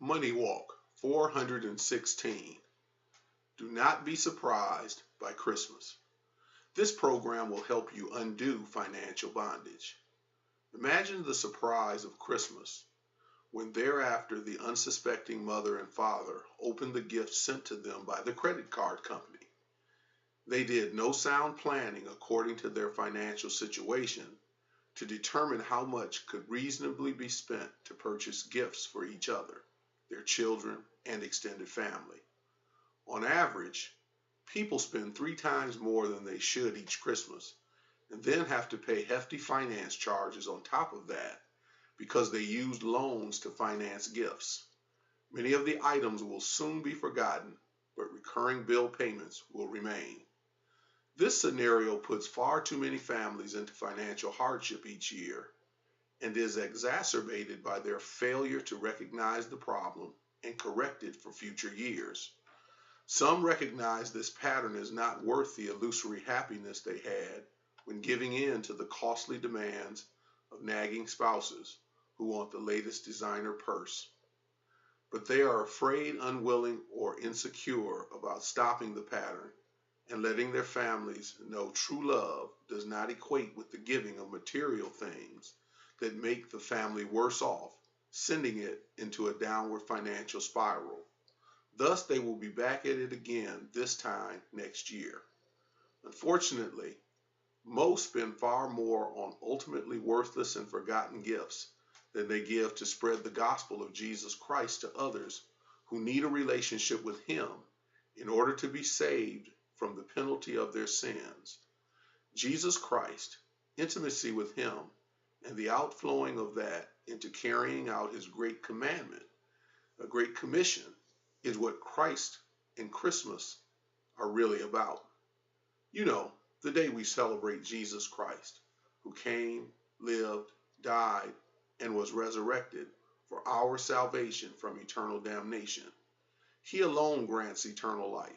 MoneyWalk 416. Do not be surprised by Christmas. This program will help you undo financial bondage. Imagine the surprise of Christmas when thereafter the unsuspecting mother and father opened the gifts sent to them by the credit card company. They did no sound planning according to their financial situation to determine how much could reasonably be spent to purchase gifts for each other, their children, and extended family. On average, people spend 3 times more than they should each Christmas and then have to pay hefty finance charges on top of that because they used loans to finance gifts. Many of the items will soon be forgotten, but recurring bill payments will remain. This scenario puts far too many families into financial hardship each year and is exacerbated by their failure to recognize the problem and correct it for future years. Some recognize this pattern is not worth the illusory happiness they had when giving in to the costly demands of nagging spouses who want the latest designer purse. But they are afraid, unwilling, or insecure about stopping the pattern and letting their families know true love does not equate with the giving of material things that make the family worse off, sending it into a downward financial spiral. Thus, they will be back at it again this time next year. Unfortunately, most spend far more on ultimately worthless and forgotten gifts than they give to spread the gospel of Jesus Christ to others who need a relationship with Him in order to be saved from the penalty of their sins. Jesus Christ, intimacy with Him, and the outflowing of that into carrying out His great commandment, a great commission, is what Christ and Christmas are really about. You know, the day we celebrate Jesus Christ, who came, lived, died, and was resurrected for our salvation from eternal damnation. He alone grants eternal life,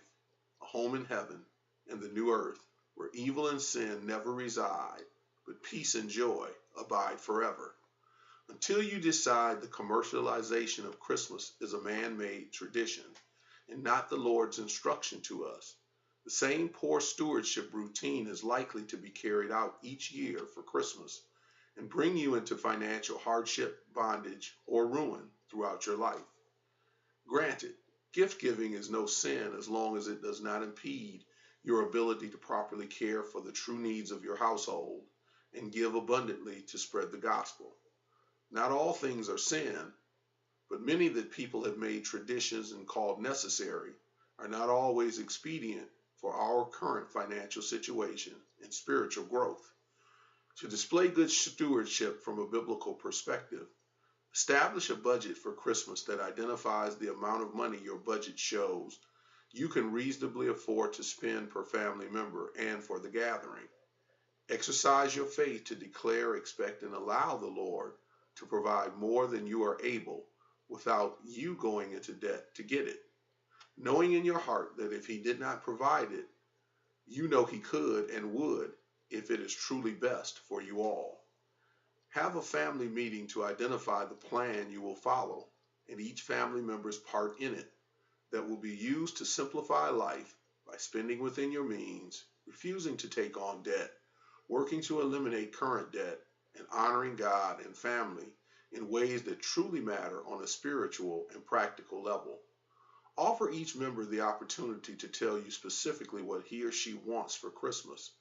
a home in heaven, and the new earth, where evil and sin never reside, but peace and joy abide forever. Until you decide the commercialization of Christmas is a man-made tradition and not the Lord's instruction to us, the same poor stewardship routine is likely to be carried out each year for Christmas and bring you into financial hardship, bondage, or ruin throughout your life. Granted, gift giving is no sin as long as it does not impede your ability to properly care for the true needs of your household and give abundantly to spread the gospel. Not all things are sin, but many that people have made traditions and called necessary are not always expedient for our current financial situation and spiritual growth. To display good stewardship from a biblical perspective, establish a budget for Christmas that identifies the amount of money your budget shows you can reasonably afford to spend per family member and for the gathering. Exercise your faith to declare, expect, and allow the Lord to provide more than you are able without you going into debt to get it. Knowing in your heart that if He did not provide it, you know He could and would if it is truly best for you all. Have a family meeting to identify the plan you will follow and each family member's part in it that will be used to simplify life by spending within your means, refusing to take on debt, working to eliminate current debt, and honoring God and family in ways that truly matter on a spiritual and practical level. Offer each member the opportunity to tell you specifically what he or she wants for Christmas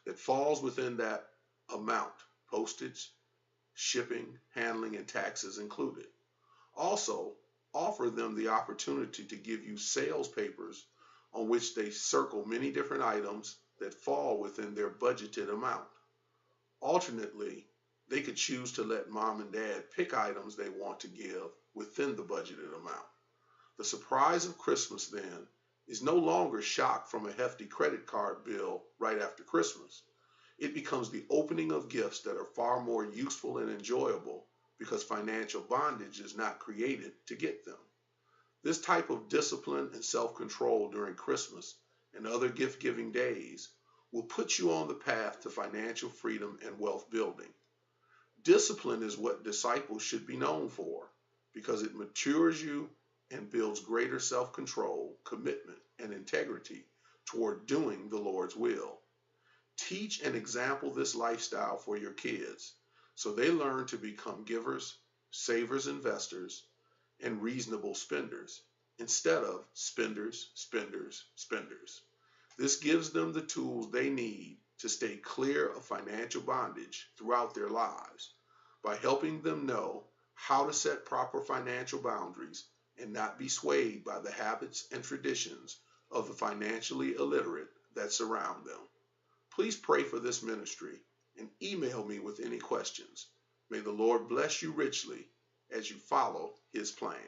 that falls within that amount, postage, shipping, handling, and taxes included. Also, offer them the opportunity to give you sales papers on which they circle many different items that fall within their budgeted amount. Alternately, they could choose to let mom and dad pick items they want to give within the budgeted amount. The surprise of Christmas, then, is no longer shock from a hefty credit card bill right after Christmas. It becomes the opening of gifts that are far more useful and enjoyable because financial bondage is not created to get them. This type of discipline and self-control during Christmas and other gift-giving days will put you on the path to financial freedom and wealth building. Discipline is what disciples should be known for. because it matures you and builds greater self-control, commitment, and integrity toward doing the Lord's will. Teach and example this lifestyle for your kids so they learn to become givers, savers, investors, and reasonable spenders instead of spenders, spenders, spenders. This gives them the tools they need to stay clear of financial bondage throughout their lives by helping them know how to set proper financial boundaries and not be swayed by the habits and traditions of the financially illiterate that surround them. Please pray for this ministry and email me with any questions. May the Lord bless you richly as you follow his plan.